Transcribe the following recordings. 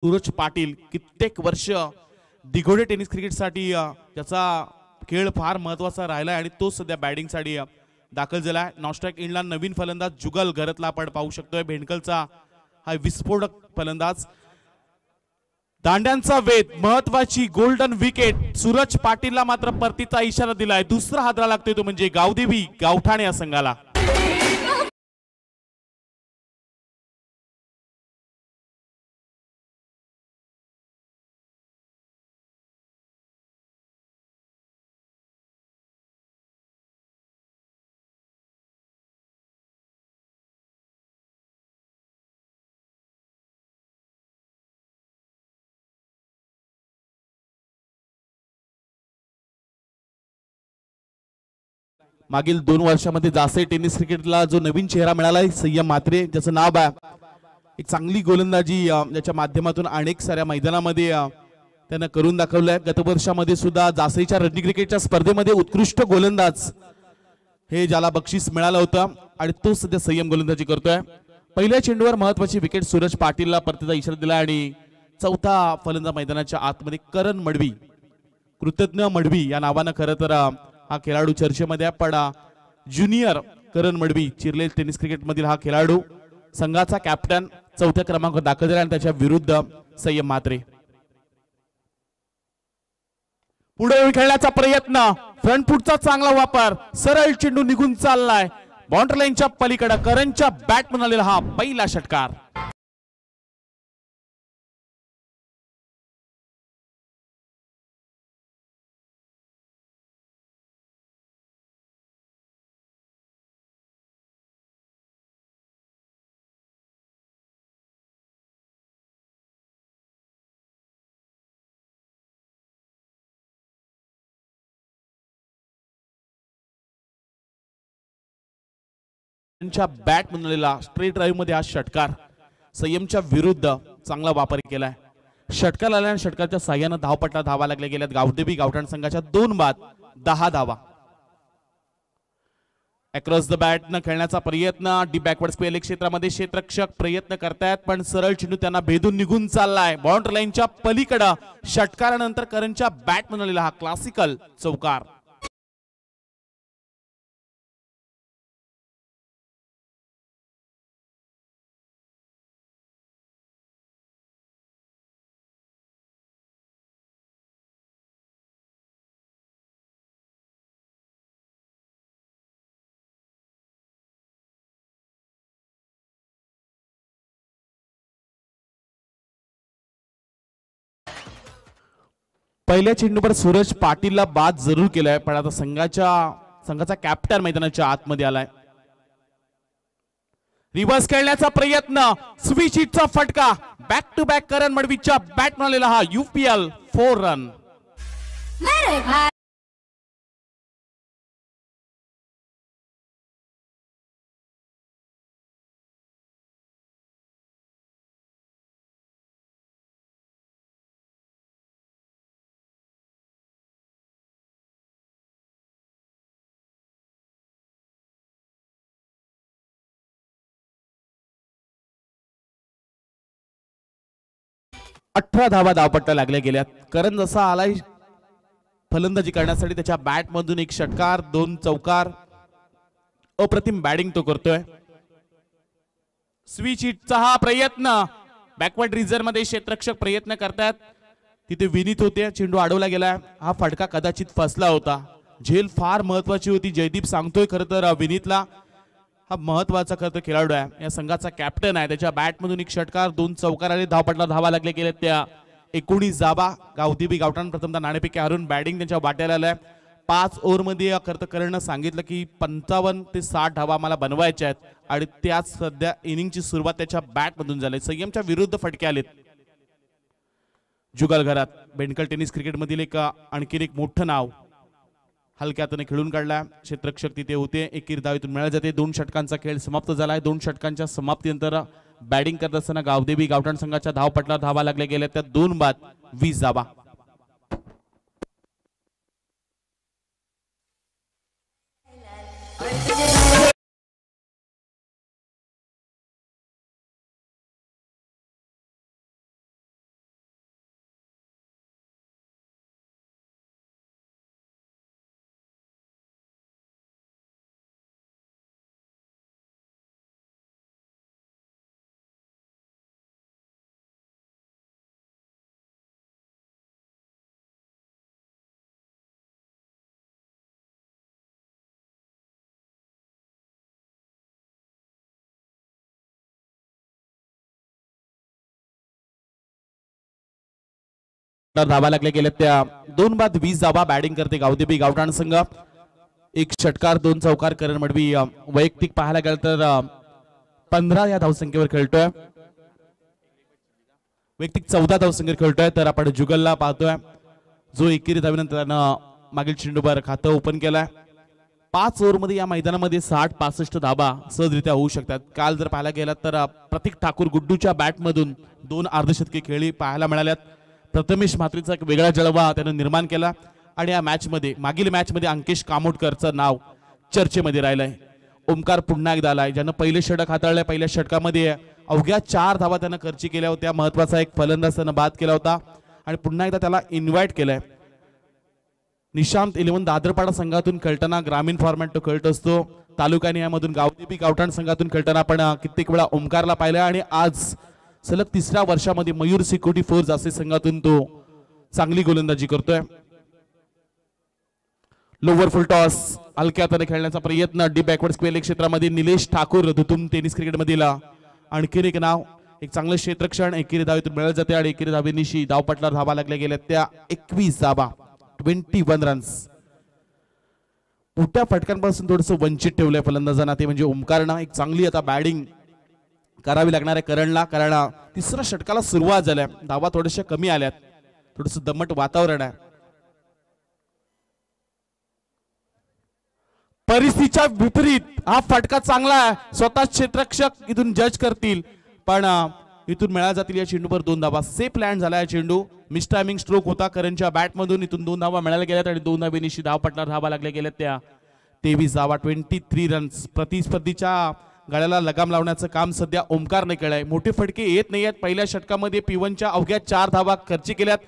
सूरज पाटील कित्येक वर्ष दिघोडे टेनिस क्रिकेटसाठी त्याचा खेळ फार महत्त्वाचा राहिला आणि तो सध्या बॅटिंगसाठी दाखल झाला आहे। नॉस्ट्राइक इंडला नवीन फलंदाज जुगल घरातला आपण पाहू शकतोय। भेंडकलचा हा विस्फोटक फलंदाज। दांड्यांचा वेध, महत्त्वाची गोल्डन विकेट। सूरज पाटीलला मात्र परतीचा इशारा दिलाय। दुसरा हादरा लागतोय तो म्हणजे गावदेवी गावठाणे या संघाला। मागील 2 वर्षांमध्ये जासे टेनिस क्रिकेटला जो नवीन चेहरा मिळाला संयम म्हात्रे, ज्याचं नाव एक चांगली गोलंदाजी याच्या माध्यमातून अनेक साऱ्या मैदानामध्ये त्यानं करून दाखवलंय। गत वर्षामध्ये सुद्धा जासेच्या रणजी क्रिकेटच्या स्पर्धेमध्ये उत्कृष्ट गोलंदाज हे ज्याला बक्षीस मिळालं होतं आणि तो सध्या संयम गोलंदाजी करतोय। पहिल्या चेंडूवर महत्त्वाची विकेट सूरज पाटीलला परतीचा इशारा दिला आणि चौथा फलंदाज मैदानाच्या आतमध्ये करण मडवी, कृतज्ञ मडवी या नावानं खरं तर हा खेळाडू चर्चेमध्ये पडा। ज्युनियर करण मडवी चिरलेल टेनिस क्रिकेट मधील हा खेळाडू संघाचा कॅप्टन चौथ्या क्रमांकावर दाखल झाला आणि त्याच्या विरुद्ध संयम म्हात्रे। पुढे खेळण्याचा प्रयत्न, फ्रंट फुटचा चांगला वापर, सरळ चेंडू निघून चाललाय बाउंड्री लाईनच्या पलीकडे। करणच्या बॅट म्हणालेला हा पहिला षटकार। बॅट म्हणालेला स्ट्रेट ड्राइव्ह मध्ये हा षटकार संयमच्या विरुद्ध चांगला वापर केलाय। षटकार आल्याने षटकाच्या साह्याने धावपट्टा धावा लागल्या गेल्यात। गावदेवी गावठाण संघाच्या 2 बाद 10 धावा। अक्रॉस द बॅट न खेळण्याचा प्रयत्न, डी बॅकवर्ड स्क्वेअर लेग क्षेत्रामध्ये क्षेत्ररक्षक प्रयत्न करतायत पण सरळ चेंडू त्यांना भेदून निघून चाललाय बाउंड्री लाईनच्या पलीकडे। षटकारानंतर करणच्या बॅट म्हणालेला हा क्लासिकल चौकार। पहिल्या चेंडूवर सूरज पाटीलला बाद जरूर केलाय पण आता संघाचा कॅप्टन मैदानाच्या आतमध्ये आलाय। रिव्हर्स खेळण्याचा प्रयत्न, स्विच हिटचा फटका, बॅक टू बॅक करण मडवीच्या बॅट म्हणालेला हा UPL 4 रन। अठरा धावा धावपट्टा लागल्या गेल्यात। करण जसा आलाय फलंदाजी करण्यासाठी त्याच्या बॅट मधून एक षटकार 2 चौकार, अप्रतिम बॅटिंग तो करतोय। स्विच हिटचा हा प्रयत्न, बॅकवर्ड रिझर्व मध्ये क्षेत्ररक्षक प्रयत्न करतात, तिथे विनीत होते, चेंडू अडवला गेला। हा फटका कदाचित फसला होता, झेल फार महत्वाची होती। जयदीप सांगतोय खरं तर विनीतला हा महत्वाचा खरं तर खेळाडू आहे, या संघाचा कॅप्टन आहे। त्याच्या बॅट मधून एक षटकार 2 चौकार आले, धावपट्टा धावा लागले गेले त्या 19 धावा। गावदेवी गावठाण प्रथमतः नाणेफेक हारून बॅटिंग त्यांच्या वाट्याला आलाय। 5 ओव्हर मध्ये खरं तर करणं सांगितलं की 55 ते 60 धावा मला बनवायच्या आहेत आणि त्याच सध्या इनिंगची सुरुवात त्याच्या बॅट मधून झाली। संयमच्या विरुद्ध फटके आलेत। जुगल घरात भेंडकल टेनिस क्रिकेट मधील आणखीन एक मोठं नाव हलक्या हाताने खेळून काढला। क्षेत्ररक्षक तिथे होते, एकीर धाव इथून मिळाले जाते। 2 षटकांचा खेळ समाप्त झालाय। 2 षटकांच्या समाप्तीनंतर बॅटिंग करत असताना गावदेवी गावठाण संघाच्या धावपट्टा धावा लागल्या गेल्या त्या 2 बाद 20 धावा। धावा लागले गेले त्या 2 बाद 20 धावा बॅटिंग करते गावदेवी गावठाण संघ. एक षटकार 2 चौकार करण मडवी वैयक्तिक पाहायला गेलं तर 15 या धावसंख्येवर खेळतोय. वैयक्तिक 14 धावसंख्येवर खेळतोय. तर आपण जुगलला पाहतोय जो एकेरी धावेनंतर त्यानं मागील चेंडूवर खातं ओपन केलंय. 5 ओव्हरमध्ये या मैदानामध्ये 60-65 धाबा सहजरित्या होऊ शकतात. काल जर पाहायला गेला तर प्रतीक ठाकूर गुड्डूच्या बॅटमधून 2 अर्धशतकी खेळी पाहायला मिळाल्यात. प्रथमेश म्हात्रेचा एक वेगळा जलवा त्यानं निर्माण केला आणि या मॅचमध्ये मागील मॅचमध्ये अंकेश कामोटकरचं नाव चर्चेमध्ये राहिलंय. ओमकार पुन्हा एकदा आलाय ज्यानं पहिले षटक हाताळलंय. पहिल्या षटकामध्ये अवघ्या 4 धावा त्यानं खर्ची केल्या होत्या. महत्वाचा एक फलंदाज त्यानं बाद केला होता आणि पुन्हा एकदा त्याला इन्व्हाइट केलंय. निशांत 11 दादरपाडा संघातून खेळताना ग्रामीण फॉर्मॅट तो खेळत असतो. तालुका निहामधून गावदेवी गावठाण संघातून खेळताना आपण कित्येक वेळा ओमकारला पाहिलं आणि आज सलग 3ऱ्या वर्षामध्ये मयूर सिक्युरिटी फोर्स असे संघातून तो चांगली गोलंदाजी करतोय. लोवर फुल टॉस हलक्या हाताने खेळण्याचा प्रयत्न डीप बॅकवर्ड स्क्वेअर लेग क्षेत्रामध्ये निलेश ठाकूर धुतुम टेनिस क्रिकेट मधील आणखीन एक नाव. एक चांगलं क्षेत्ररक्षण एकेरी धावेतून मिळत जाते आणि एकेरी धावेनिशी धावपटला धावा लागल्या गेल्या त्या 21 धावा 21 रन्स. मोठ्या फटक्यांपासून थोडंसं वंचित ठेवलंय फलंदाजांना ते म्हणजे ओमकारनं. एक चांगली आता बॅटिंग करावी लागणार आहे करणला कारण 3ऱ्या षटकाला सुरुवात झाल्या. धावा थोड्याशा कमी आल्यात. थोडंसं दमट वातावरण आहे. परिस्थितीच्या विपरीत हा फटका चांगला आहे. स्वतः क्षेत्ररक्षक इथून जज करतील पण इथून मिळाल्या जातील. या चेंडूवर 2 धावा सेफ लँड झाला. चेंडू मिस टायमिंग स्ट्रोक होता करणच्या बॅटमधून. इथून 2 धावा मिळाल्या गेल्यात आणि 2 धावेनिशी धावपटणार धावा लागल्या गेल्यात त्या 23 धावा 23 रन्स. प्रतिस्पर्धीच्या गळ्याला लगाम लावण्याचं काम सध्या ओमकारने केलंय. मोठे फटके येत नाहीयेत. पहिल्या षटकामध्ये P1च्या अवघ्या 4 धावा खर्ची केल्यात.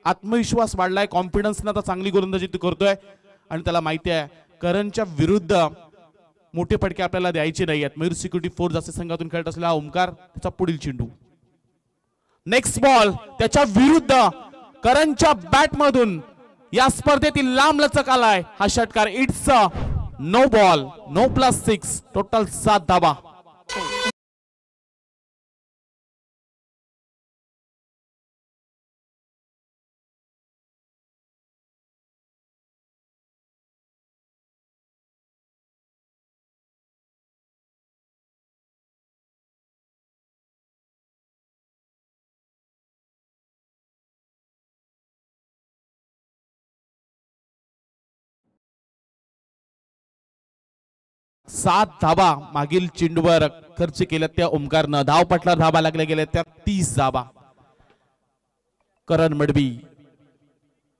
आत्मविश्वास वाढलाय. कॉन्फिडन्सनं आता चांगली गोलंदाजी तो करतोय आणि त्याला माहिती आहे करणच्या विरुद्ध मोठे फटके आपल्याला द्यायचे नाहीयेत. मयूर सिक्युरिटी फोर्स असे संघातून खेळत असलेला ओमकार त्याचा पुढील चेंडू नेक्स्ट बॉल त्याच्या विरुद्ध करणच्या बॅटमधून या स्पर्धेतील लांब लचक आलाय हा षटकार. It's no ball no +6 total 7 धावा. सात धावा मागील चेंडूवर खर्च केल्या त्या ओमकारनं. धावपटला धावा लागल्या गेल्या त्या 30 धावा. करण मडवी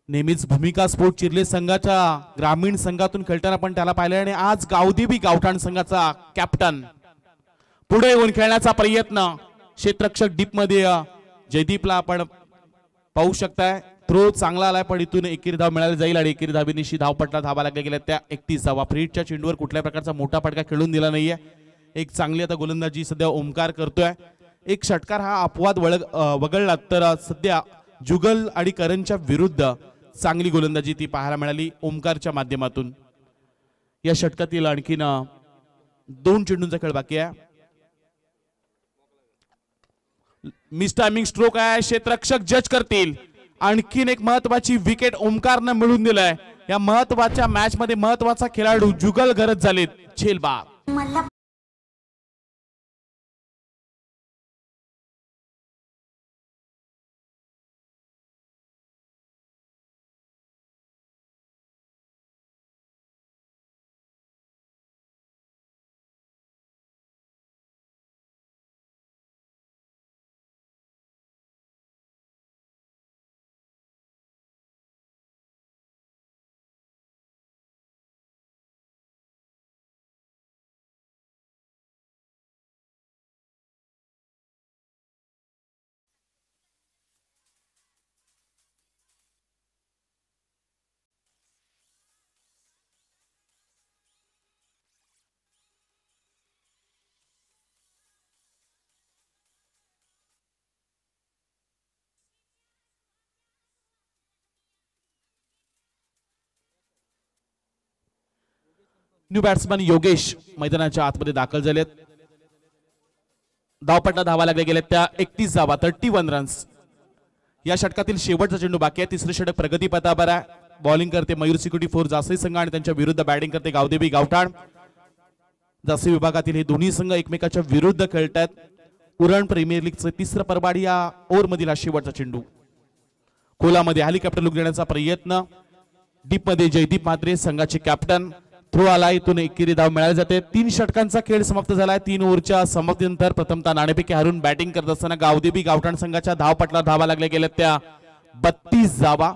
नेहमीच भूमिका स्पोर्ट चिरले संघाच्या ग्रामीण संघातून खेळताना पण त्याला पाहिलं आणि आज गावदेवी गावठाण संघाचा कॅप्टन पुढे येऊन खेळण्याचा प्रयत्न. क्षेत्ररक्षक डीप मध्ये जयदीपला आपण पाहू शकताय. थ्रो चांगला आलाय पण इथून एकेरी धाव मिळाली जाईल आणि एकेरी धावेनिशी धावपटला धावा लागल्या गेल्या त्या 31 धावा. फ्रीटच्या चेंडूवर कुठल्या प्रकारचा मोठा फटका खेळून दिला नाहीये. एक चांगली आता गोलंदाजी सध्या ओमकार करतोय. एक षटकार हा अपवाद वगळला तर सध्या जुगल आणि करणच्या विरुद्ध चांगली गोलंदाजी ती पाहायला मिळाली ओमकारच्या माध्यमातून. या षटकातील आणखीन 2 चेंडूंचा खेळ बाकी आहे. मिस टायमिंग स्ट्रोक आहे. क्षेत्ररक्षक जज करतील. आणखीन एक महत्वाची विकेट ओमकारनं मिळून दिलाय. या महत्वाच्या मॅच मध्ये महत्वाचा खेळाडू जुगल गरज झालेत. झेलबाद न्यू बॅट्समन योगेश मैदानाच्या आतमध्ये दाखल झालेत. धावपटला धावा लागल्या गेल्या त्या 31 धावा 31 रन्स. या षटकातील शेवटचा चेंडू बाकी आहे. तिसरे षटक प्रगती पथावर आहे. बॉलिंग करते मयूर सिक्युरिटी फोर जासई संघ आणि त्यांच्या विरुद्ध बॅटिंग करते गावदेवी गावठाण. जासई विभागातील हे दोन्ही संघ एकमेकाच्या विरुद्ध खेळतात. उरण प्रीमियर लीगचे तिसरं परबाडी या ओव्हर मधील हा शेवटचा चेंडू. खोलामध्ये हेलिकॉप्टर लुक देण्याचा प्रयत्न. डीप मध्ये जयदीप म्हात्रे संघाचे कॅप्टन. थ्रो आला, इथून एकेरी धाव मिळाली जाते. 3 षटकांचा खेळ समाप्त झालाय. 3 ओव्हरच्या समाप्तीनंतर प्रथमतः नाणेफेकी हारून बॅटिंग करत असताना गावदेवी गावठाण संघाच्या धावपटला धावा लागल्या गेल्या त्या 32 धावा.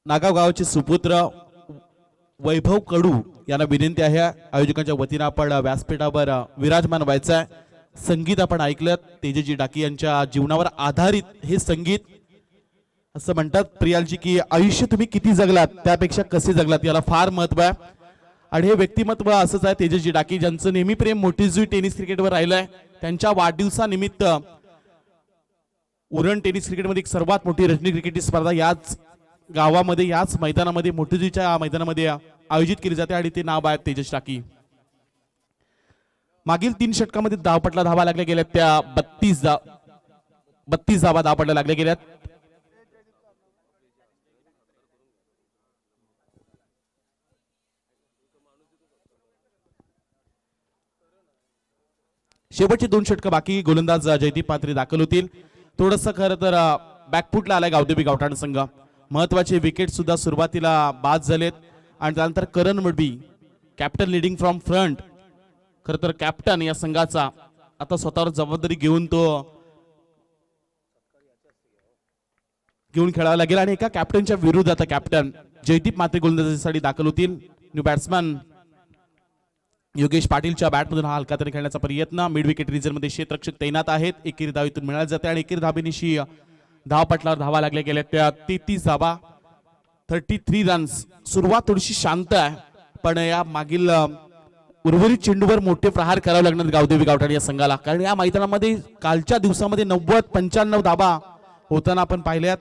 नागाव गावाचे सुपुत्र वैभव कडू यांना विनंती आहे, आयोजकांच्या वतीने आपण व्यासपीठावर विराजमान व्हायचं आहे. संगीत आपण ऐकलं, तेजजी डाकी यांच्या जीवनावर आधारित हे संगीत. असं म्हणतात प्रियालजी की आयुष्य तुम्ही किती जगलात त्यापेक्षा कसे जगलात याला फार महत्व आहे. आणि हे व्यक्तिमत्व असंच आहे तेजजी डाकी, ज्यांचं नेहमी प्रेम मोठीजुई टेनिस क्रिकेटवर राहिलंय. त्यांच्या वाढदिवसानिमित्त उरण टेनिस क्रिकेटमध्ये एक सर्वात मोठी रणजी क्रिकेटची स्पर्धा याच गावामध्ये याच मैदानामध्ये मोठीजुईच्या मैदानामध्ये आयोजित केली जाते आणि ते नाव आहे तेजस टाकी. मागील 3 षटकामध्ये धावपटला धावा लागल्या गेल्या त्या 32 धावा धावपटला लागल्या गेल्यात. शेवटचे 2 षटक बाकी. गोलंदाज जयदीप म्हात्रे दाखल होतील. थोडस खरं तर बॅकफुटला आलाय गावदेवी गावठाण संघ. महत्वाचे विकेट सुद्धा सुरुवातीला बाद झालेत आणि त्यानंतर करण मडबी कॅप्टन लिडिंग फ्रॉम फ्रंट. खरं तर कॅप्टन या संघाचा आता स्वतःवर जबाबदारी घेऊन खेळावा लागेल आणि एका कॅप्टनच्या विरुद्ध आता कॅप्टन जयदीप म्हात्रे गोलंदाजीसाठी दाखल होतील. न्यू बॅट्समॅन योगेश पाटीलच्या बॅटमधून हा हलका तरी खेळण्याचा प्रयत्न. मिड विकेट रिझर्व्हमध्ये क्षेत्ररक्षक तैनात आहेत. एकेरी धाव इथून मिळाली जाते आणि एकेरी धाबेनिशी धावपटलावर धावा लागल्या गेल्या त्या 33 धावा, 33 रन्स. सुरुवात थोडीशी शांत आहे पण या मागील उर्वरित चेंडूवर मोठे प्रहार करावे लागणार गावदेवी गावठाण या संघाला, कारण या मैदानामध्ये कालच्या दिवसामध्ये 90-95 धावा होताना आपण पाहिल्यात.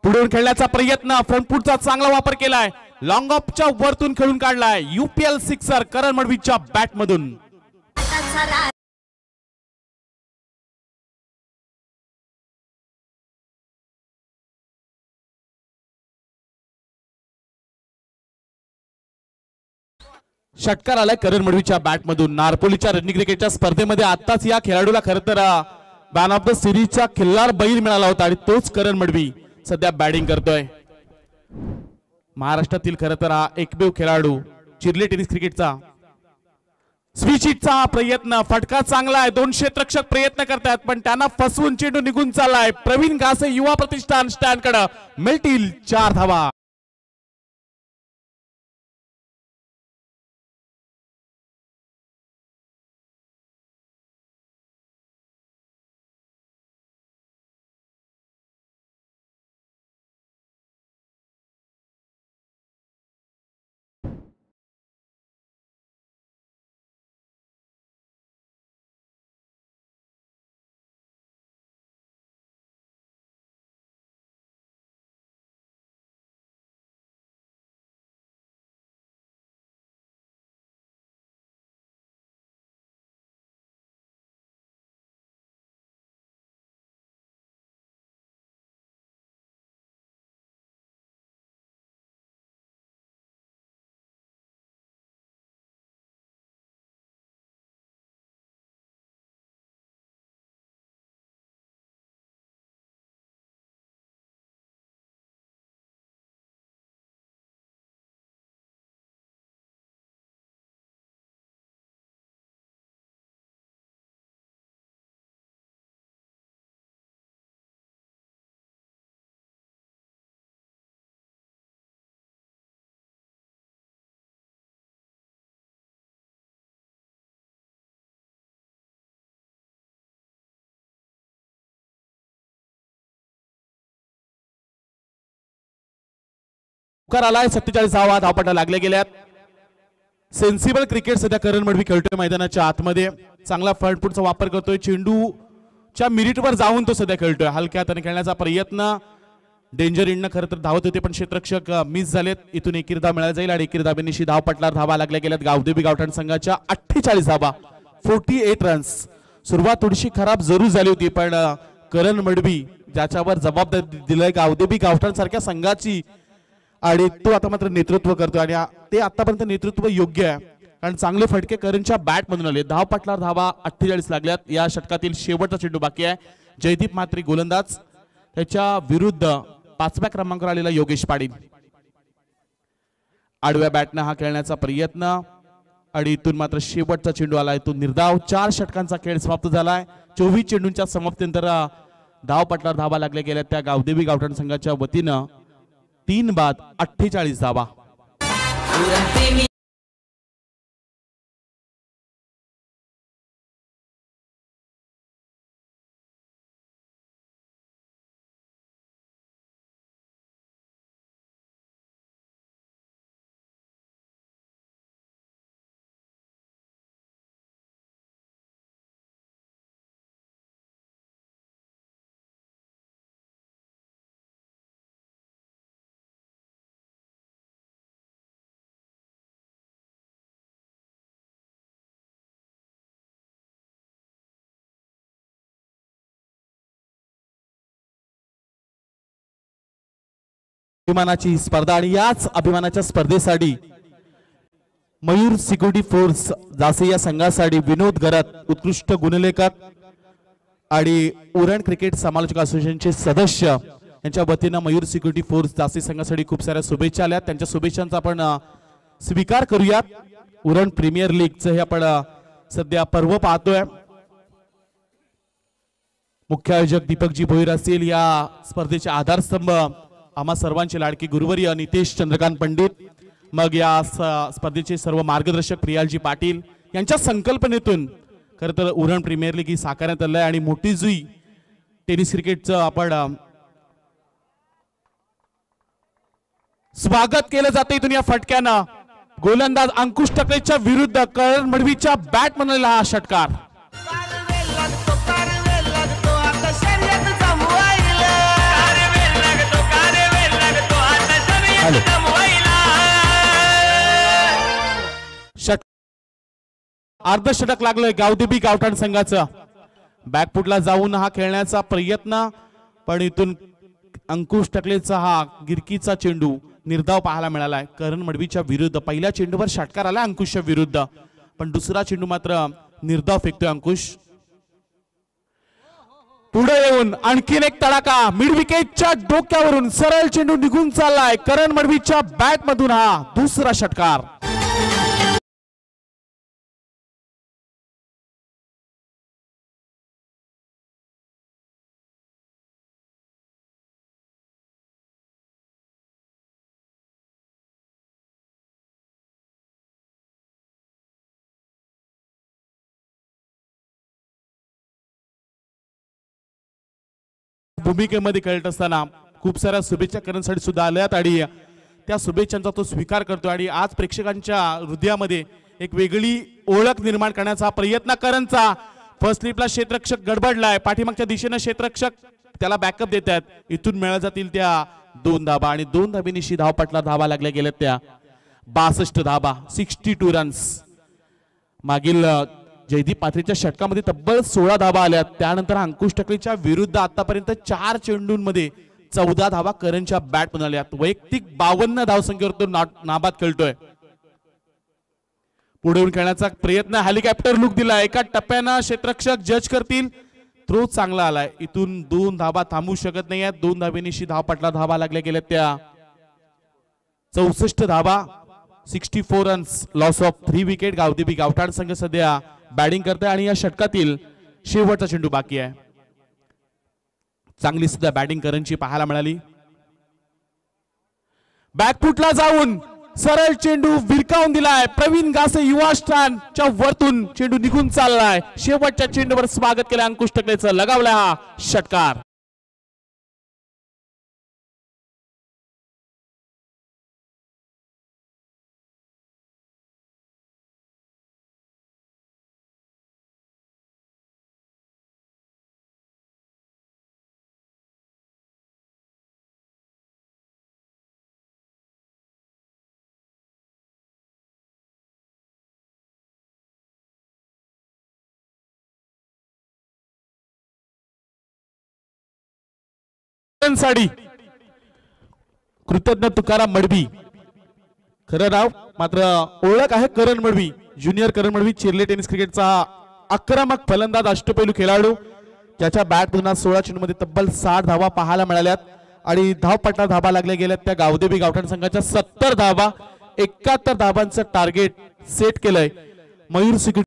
पुढून खेळण्याचा प्रयत्न, फ्रंटफुटचा चांगला वापर केलाय, लॉंग ऑफच्या वरतून खेळून काढलाय. यूपीएल सिक्सर करण मडवीच्या बॅट मधून. षटकार आलाय करण मडवीच्या बॅट मधून. नारपोलीच्या रणजी क्रिकेटच्या स्पर्धेमध्ये आताच या खेळाडूला खरं तर मॅन ऑफ द सिरीजचा खिल्लार बैल मिळाला होता आणि तोच करण मडवी सध्या बॅटिंग करतोय. महाराष्ट्रातील खरं तर हा एकमेव खेळाडू चिरले टेनिस क्रिकेटचा. स्विचिटचा प्रयत्न, फटका चांगला आहे. 2 क्षेत्ररक्षक प्रयत्न करतात पण त्यांना फसवून चेंडू निघून चाललाय. प्रवीण घासे युवा प्रतिष्ठान स्टँड कडे मिळतील 4 धावा. आलाय 47 धावा धावपटा लागल्या गेल्यात. सेन्सिबल क्रिकेट सध्या करण मडवी खेळतोय मैदानाच्या आतमध्ये. चांगला फ्रंट फूटचा वापर करतोय. चेंडूच्या मिनिटवर जाऊन तो सध्या खेळतोय. हलक्या हाताने खेळण्याचा प्रयत्न. डेंजर इंडनं खरं तर धावत होते पण क्षेत्ररक्षक मिस झालेत. इथून एकीर धाव मिळायला जाईल आणि एकीर धावेनिशी धाव पटलावर धावा लागल्या गेल्यात गावदेवी गावठाण संघाच्या. 48 धावा 48 रन्स. सुरुवात थोडीशी खराब जरूर झाली होती पण करण मडवी ज्याच्यावर जबाबदारी दिलंय गावदेवी गावठाण सारख्या संघाची आणि तो आता मात्र नेतृत्व करतोय आणि ते आतापर्यंत नेतृत्व योग्य आहे कारण चांगले फटके करणच्या बॅट मधून आले. धाव पटलावर धावा 48 लागल्यात. या षटकातील शेवटचा चेंडू बाकी आहे. जयदीप म्हात्रे गोलंदाज, त्याच्या विरुद्ध 5व्या क्रमांकावर आलेला योगेश पाटील. आडव्या बॅटनं हा खेळण्याचा प्रयत्न आणि इथून मात्र शेवटचा चेंडू आलाय तो निर्धाव. 4 षटकांचा खेळ समाप्त झालाय. 24 चेंडूंच्या समाप्तीनंतर धाव पटलावर धावा लागल्या गेल्या त्या गावदेवी गावठाण संघाच्या वतीनं. 3 बाद 48 धावा. अभिमानाची स्पर्धा आणि याच अभिमानाच्या स्पर्धेसाठी मयूर सिक्युरिटी फोर्स जासे या संघासाठी विनोद गरत उत्कृष्ट गुणलेखक आणि उरण क्रिकेट समालोचक असोसिएशनचे सदस्य यांच्या वतीनं मयूर सिक्युरिटी फोर्स जासे संघासाठी खूप साऱ्या शुभेच्छा आल्या. त्यांच्या शुभेच्छांचा आपण स्वीकार करूयात. उरण प्रीमियर लीगचं हे आपण सध्या पर्व पाहतोय. मुख्य आयोजक दीपकजी भोईर असतील. या स्पर्धेचे आधारस्तंभ आम्हा सर्वांचे लाडके गुरुवर्य नितेश चंद्रकांत पंडित, मग या स्पर्धेचे सर्व मार्गदर्शक प्रियालजी पाटील यांच्या संकल्पनेतून खरं तर उरण प्रीमियर लीग ही साकारण्यात आलंय आणि मोठी जुई टेनिस क्रिकेटचं आपण स्वागत केलं जाते. इथून या फटक्यानं गोलंदाज अंकुश टकलेच्या विरुद्ध करण मडवीच्या बॅट म्हणलेला हा षटकार. अर्धषटक लागलंय गावदेवी गावठाण संघाचं. बॅकफुटला जाऊन हा खेळण्याचा प्रयत्न पण इथून अंकुश टकलेचा हा गिरकीचा चेंडू निर्धाव पाहायला मिळालाय करण मडवीच्या विरुद्ध. पहिल्या चेंडूवर षटकार आला अंकुशच्या विरुद्ध पण दुसरा चेंडू मात्र निर्धाव फेकतोय अंकुश. पुढे येऊन आणखीन एक तडाखा मिड विकेटच्या डोक्यावरून सरळ चेंडू निघून चाललाय करण मडवीच्या बॅट मधून हा दुसरा षटकार. भूमिकेमध्ये खेळत असताना खूप साऱ्या शुभेच्छा करण्यासाठी सुद्धा आल्यात आणि त्या शुभेच्छांचा तो स्वीकार करतो आणि आज प्रेक्षकांच्या हृदयामध्ये एक वेगळी ओळख निर्माण करण्याचा प्रयत्न करणचा. फर्स्ट स्लिपला क्षेत्ररक्षक गडबडलाय. पाठीमागच्या दिशेने क्षेत्ररक्षक त्याला बॅकअप देत आहेत. इथून मिळत जातील त्या 2 धाबा आणि 2 धाबेनिशी धाव पटला धावा लागल्या गेल्या त्या 62 धाबा 62 रन्स. मागील जयदीप म्हात्रेच्या षटकामध्ये तब्बल 16 धावा आल्या. त्यानंतर अंकुश टकलेच्या विरुद्ध आतापर्यंत 4 चेंडूंमध्ये 14 धावा करणच्या बॅट मधून आल्यात. वैयक्तिक 52 धावसंख्येवर तो नाबाद खेळतोय. पुढे येऊन खेळण्याचा प्रयत्न हेलिकॉप्टर लुक दिला. एका टप्प्यानं क्षेत्ररक्षक जज करतील. थ्रो चांगला आलाय. इथून 2 धावा थांबू शकत नाही आहेत. 2 धावेनिशी धाव पटला धावा लागल्या गेल्या त्या 64 धावा 64 runs. Loss of 3 wicket. Gavdevi Gavthan संघ सध्या बॅटिंग करते आणि या षटकातील शेवटचा चेंडू बाकी आहे. चांगली सुद्धा बॅटिंग करणची पाहायला मिळाली. बॅकफुटला जाऊन सरळ चेंडू विरकावून दिलाय. प्रवीण गासे युवा स्टँडच्या वरतून चेंडू निघून चाललाय. शेवटच्या चेंडूवर स्वागत केलं अंकुश टकलेचं. लगावला हा षटकार. साडी कृतज्ञ तुकाराम मडवी खरं नाव मात्र ओळख आहे करण मडवी ज्युनियर करण मडवी चिरले टेनिस क्रिकेटचा आक्रमक फलंदाज अष्टपैलू खेळाडू ज्याच्या बॅट धुना 16 चेंडूमध्ये तब्बल 60 धावा पाहायला मिळाल्यात आणि धावपट्टा धाबा लागल्या गेल्यात त्या गावदेवी गावठाण संघाच्या 70 धावा 71 धावांचं टार्गेट सेट केलंय मयूर